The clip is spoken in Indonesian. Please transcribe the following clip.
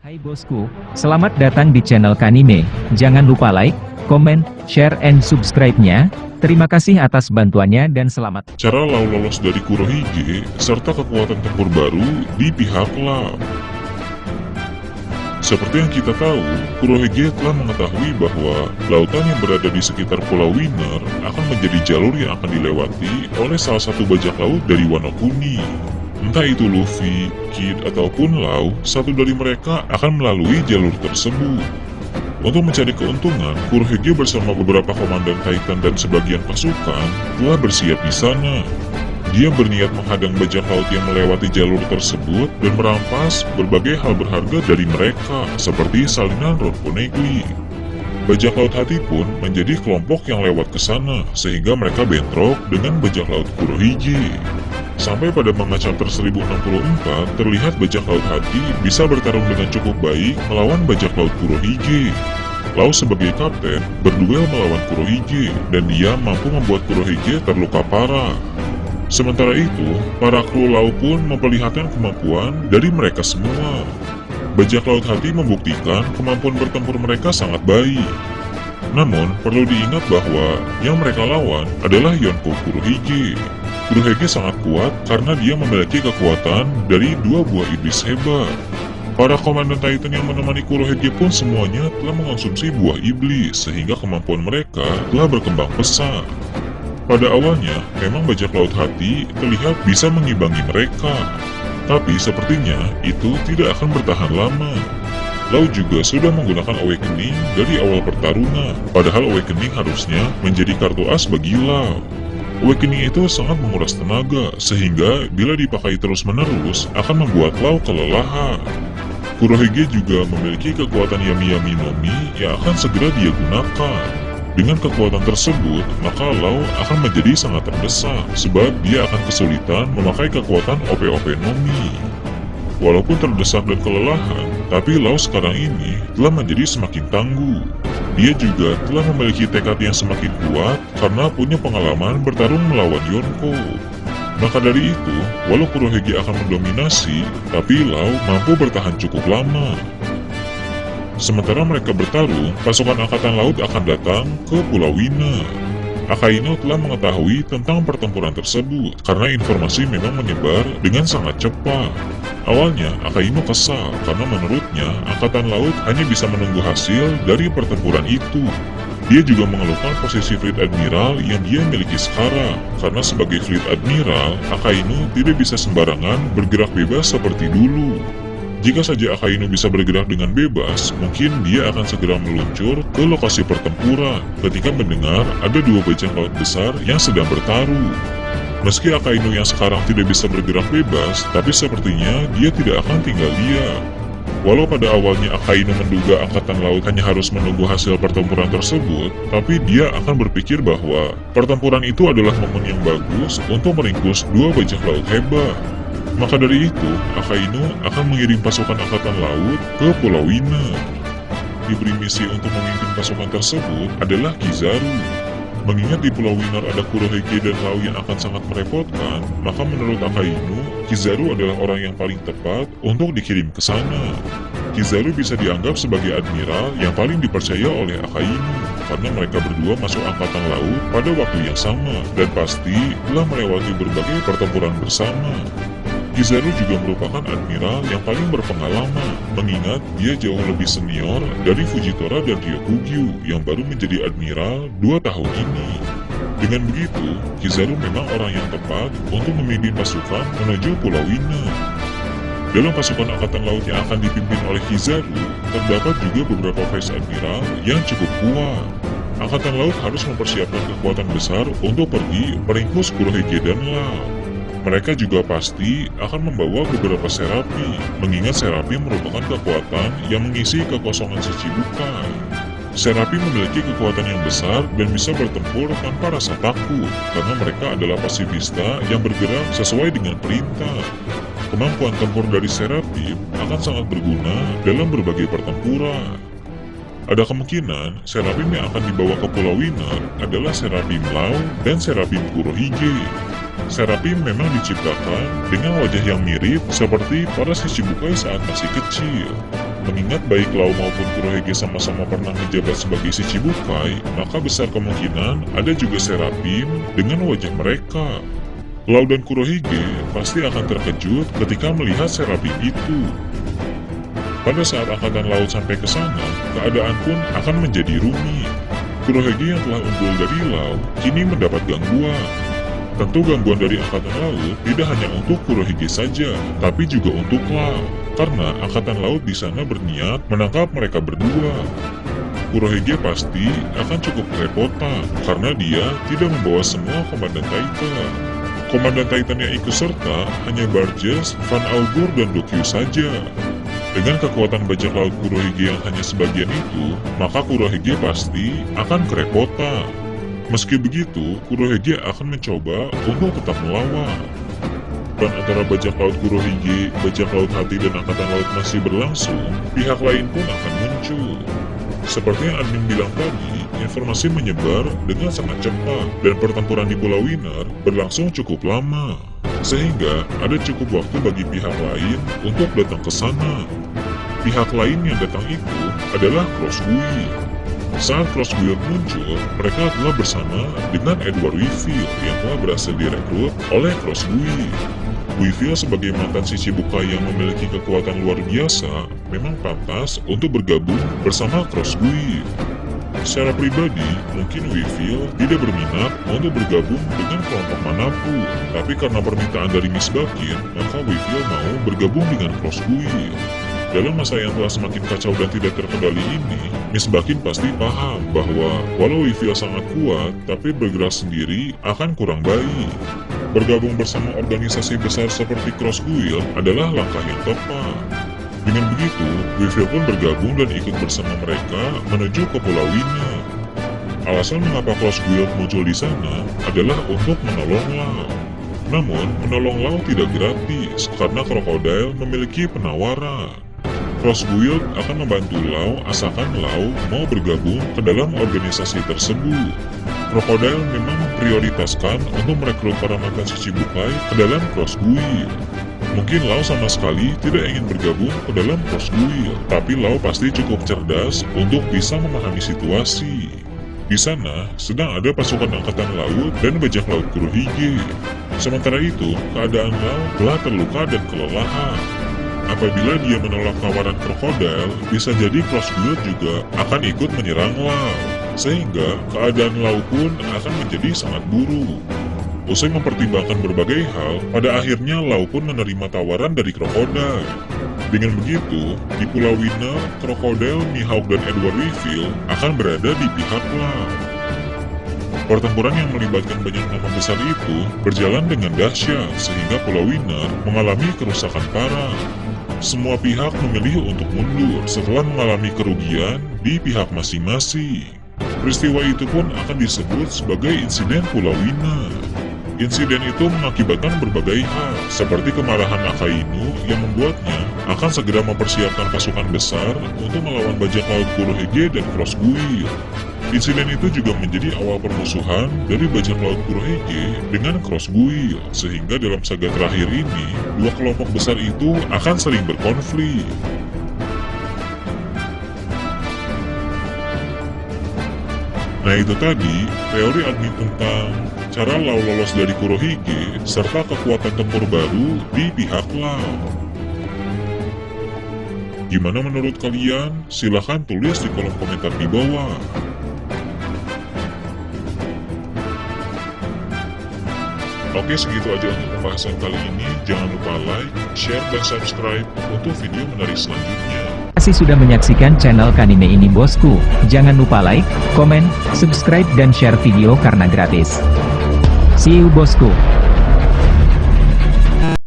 Hai bosku, selamat datang di channel Kanime. Jangan lupa like, comment, share, and subscribe-nya. Terima kasih atas bantuannya dan selamat. Cara Lau lolos dari Kurohige, serta kekuatan tempur baru di pihak Lau. Seperti yang kita tahu, Kurohige telah mengetahui bahwa lautan yang berada di sekitar Pulau Winner akan menjadi jalur yang akan dilewati oleh salah satu bajak laut dari Wano Kuni. Entah itu Luffy, Kid, ataupun Lau, satu dari mereka akan melalui jalur tersebut. Untuk mencari keuntungan, Kurohige bersama beberapa komandan Titan dan sebagian pasukan telah bersiap di sana. Dia berniat menghadang bajak laut yang melewati jalur tersebut dan merampas berbagai hal berharga dari mereka, seperti salinan Road Poneglyph. Bajak laut hati pun menjadi kelompok yang lewat ke sana, sehingga mereka bentrok dengan bajak laut Kurohige. Sampai pada manga chapter 1064, terlihat bajak laut hati bisa bertarung dengan cukup baik melawan bajak laut Kurohige. Lau sebagai kapten berduel melawan Kurohige, dan dia mampu membuat Kurohige terluka parah. Sementara itu, para kru Lau pun memperlihatkan kemampuan dari mereka semua. Bajak laut hati membuktikan kemampuan bertempur mereka sangat baik. Namun, perlu diingat bahwa yang mereka lawan adalah Yonko Kurohige. Kurohige sangat kuat karena dia memiliki kekuatan dari dua buah iblis hebat. Para komandan Titan yang menemani Kurohige pun semuanya telah mengonsumsi buah iblis, sehingga kemampuan mereka telah berkembang pesat. Pada awalnya, memang bajak laut hati terlihat bisa mengimbangi mereka. Tapi sepertinya itu tidak akan bertahan lama. Lau juga sudah menggunakan Awakening dari awal pertarungan, padahal Awakening harusnya menjadi kartu as bagi Lau. Awakening itu sangat menguras tenaga, sehingga bila dipakai terus-menerus akan membuat Lau kelelahan. Kurohige juga memiliki kekuatan Yami-Yami Nomi yang akan segera dia gunakan. Dengan kekuatan tersebut, maka Lau akan menjadi sangat terdesak, sebab dia akan kesulitan memakai kekuatan OP-OP Nomi. Walaupun terdesak dan kelelahan, tapi Lau sekarang ini telah menjadi semakin tangguh. Dia juga telah memiliki tekad yang semakin kuat karena punya pengalaman bertarung melawan Yonko. Maka dari itu, walau Kurohige akan mendominasi, tapi Lau mampu bertahan cukup lama. Sementara mereka bertarung, pasukan angkatan laut akan datang ke Pulau Winner. Akainu telah mengetahui tentang pertempuran tersebut karena informasi memang menyebar dengan sangat cepat. Awalnya, Akainu kesal karena menurutnya angkatan laut hanya bisa menunggu hasil dari pertempuran itu. Dia juga mengeluhkan posisi Fleet Admiral yang dia miliki sekarang, karena sebagai Fleet Admiral, Akainu tidak bisa sembarangan bergerak bebas seperti dulu. Jika saja Akainu bisa bergerak dengan bebas, mungkin dia akan segera meluncur ke lokasi pertempuran ketika mendengar ada dua bajak laut besar yang sedang bertarung. Meski Akainu yang sekarang tidak bisa bergerak bebas, tapi sepertinya dia tidak akan tinggal diam. Walau pada awalnya Akainu menduga angkatan laut hanya harus menunggu hasil pertempuran tersebut, tapi dia akan berpikir bahwa pertempuran itu adalah momen yang bagus untuk meringkus dua bajak laut hebat. Maka dari itu, Akainu akan mengirim pasukan angkatan laut ke Pulau Winner. Diberi misi untuk memimpin pasukan tersebut adalah Kizaru. Mengingat di Pulau Winner ada Kurohige dan Lau yang akan sangat merepotkan, maka menurut Akainu, Kizaru adalah orang yang paling tepat untuk dikirim ke sana. Kizaru bisa dianggap sebagai admiral yang paling dipercaya oleh Akainu, karena mereka berdua masuk angkatan laut pada waktu yang sama, dan pasti telah melewati berbagai pertempuran bersama. Kizaru juga merupakan admiral yang paling berpengalaman, mengingat dia jauh lebih senior dari Fujitora dan Ryokugyu yang baru menjadi admiral 2 tahun ini. Dengan begitu, Kizaru memang orang yang tepat untuk memimpin pasukan menuju Pulau Winner. Dalam pasukan angkatan laut yang akan dipimpin oleh Kizaru, terdapat juga beberapa vice admiral yang cukup kuat. Angkatan laut harus mempersiapkan kekuatan besar untuk pergi meringkus Kurohige dan Lau. Mereka juga pasti akan membawa beberapa serapi, mengingat serapi merupakan kekuatan yang mengisi kekosongan Shichibukai. Serapi memiliki kekuatan yang besar dan bisa bertempur tanpa rasa takut, karena mereka adalah pasifista yang bergerak sesuai dengan perintah. Kemampuan tempur dari serapi akan sangat berguna dalam berbagai pertempuran. Ada kemungkinan Serapim yang akan dibawa ke Pulau Winner adalah Serapim Lau dan Serapim Kurohige. Serapim memang diciptakan dengan wajah yang mirip seperti para Shichibukai saat masih kecil. Mengingat baik Lau maupun Kurohige sama-sama pernah menjabat sebagai Shichibukai, maka besar kemungkinan ada juga Seraphim dengan wajah mereka. Lau dan Kurohige pasti akan terkejut ketika melihat Seraphim itu. Pada saat Angkatan Laut sampai ke sana, keadaan pun akan menjadi rumit. Kurohige yang telah unggul dari Lau kini mendapat gangguan. Tentu gangguan dari Angkatan Laut tidak hanya untuk Kurohige saja, tapi juga untuk Lau, karena Angkatan Laut di sana berniat menangkap mereka berdua. Kurohige pasti akan cukup kerepotan, karena dia tidak membawa semua Komandan Titan. Komandan Titan yang ikut serta hanya Barges, Van Augur, dan Dokyu saja. Dengan kekuatan bajak laut Kurohige yang hanya sebagian itu, maka Kurohige pasti akan kerepotan. Meski begitu, Kurohige akan mencoba untuk tetap melawan. Dan antara bajak laut Kurohige, bajak laut hati, dan Angkatan Laut masih berlangsung, pihak lain pun akan muncul. Seperti yang admin bilang tadi, informasi menyebar dengan sangat cepat, dan pertempuran di Pulau Winner berlangsung cukup lama. Sehingga ada cukup waktu bagi pihak lain untuk datang ke sana. Pihak lain yang datang itu adalah Crossguild. Saat Crossguild muncul, mereka telah bersama dengan Edward Weevil yang telah berhasil direkrut oleh Crossguild. Weevil sebagai mantan Shichibukai yang memiliki kekuatan luar biasa, memang pantas untuk bergabung bersama Crossguild. Secara pribadi, mungkin Weevil tidak berminat untuk bergabung dengan kelompok manapun, tapi karena permintaan dari Miss Bakin, maka Weevil mau bergabung dengan Crossguild. Dalam masa yang telah semakin kacau dan tidak terkendali ini, Miss Bakin pasti paham bahwa walau Weevil sangat kuat, tapi bergerak sendiri akan kurang baik. Bergabung bersama organisasi besar seperti Crossguild adalah langkah yang tepat. Dengan begitu, Weevil pun bergabung dan ikut bersama mereka menuju ke Pulau Winner. Alasan mengapa Crossguild muncul di sana adalah untuk menolong Lau. Namun, menolong Lau tidak gratis karena Crocodile memiliki penawaran. Crossguild akan membantu Lau asalkan Lau mau bergabung ke dalam organisasi tersebut. Crocodile memang memprioritaskan untuk merekrut para mantan Shichibukai ke dalam Crossguild. Mungkin Lau sama sekali tidak ingin bergabung ke dalam Crossguild, tapi Lau pasti cukup cerdas untuk bisa memahami situasi. Di sana sedang ada pasukan Angkatan Laut dan bajak laut Kurohige. Sementara itu, keadaan Lau telah terluka dan kelelahan. Apabila dia menolak tawaran Crocodile, bisa jadi Crossguild juga akan ikut menyerang Lau, sehingga keadaan Lau pun akan menjadi sangat buruk. Usai mempertimbangkan berbagai hal, pada akhirnya Lau pun menerima tawaran dari Crocodile. Dengan begitu, di Pulau Winner, Crocodile, Mihawk, dan Edward Weevil akan berada di pihak Lau. Pertempuran yang melibatkan banyak nama besar itu berjalan dengan dahsyat, sehingga Pulau Winner mengalami kerusakan parah. Semua pihak memilih untuk mundur setelah mengalami kerugian di pihak masing-masing. Peristiwa itu pun akan disebut sebagai insiden Pulau Winner. Insiden itu mengakibatkan berbagai hal, seperti kemarahan Akainu yang membuatnya akan segera mempersiapkan pasukan besar untuk melawan bajak laut Kurohige dan Crossguild. Insiden itu juga menjadi awal permusuhan dari bajak laut Kurohige dengan Crossguild, sehingga dalam saga terakhir ini, dua kelompok besar itu akan saling berkonflik. Nah itu tadi, teori admin tentang cara Lau lolos dari Kurohige, serta kekuatan tempur baru di pihak Lau. Gimana menurut kalian? Silahkan tulis di kolom komentar di bawah. Oke, segitu aja untuk pembahasan kali ini. Jangan lupa like, share, dan subscribe untuk video menarik selanjutnya. Terima kasih sudah menyaksikan channel Kanime ini bosku. Jangan lupa like, komen, subscribe, dan share video karena gratis. See you bosku.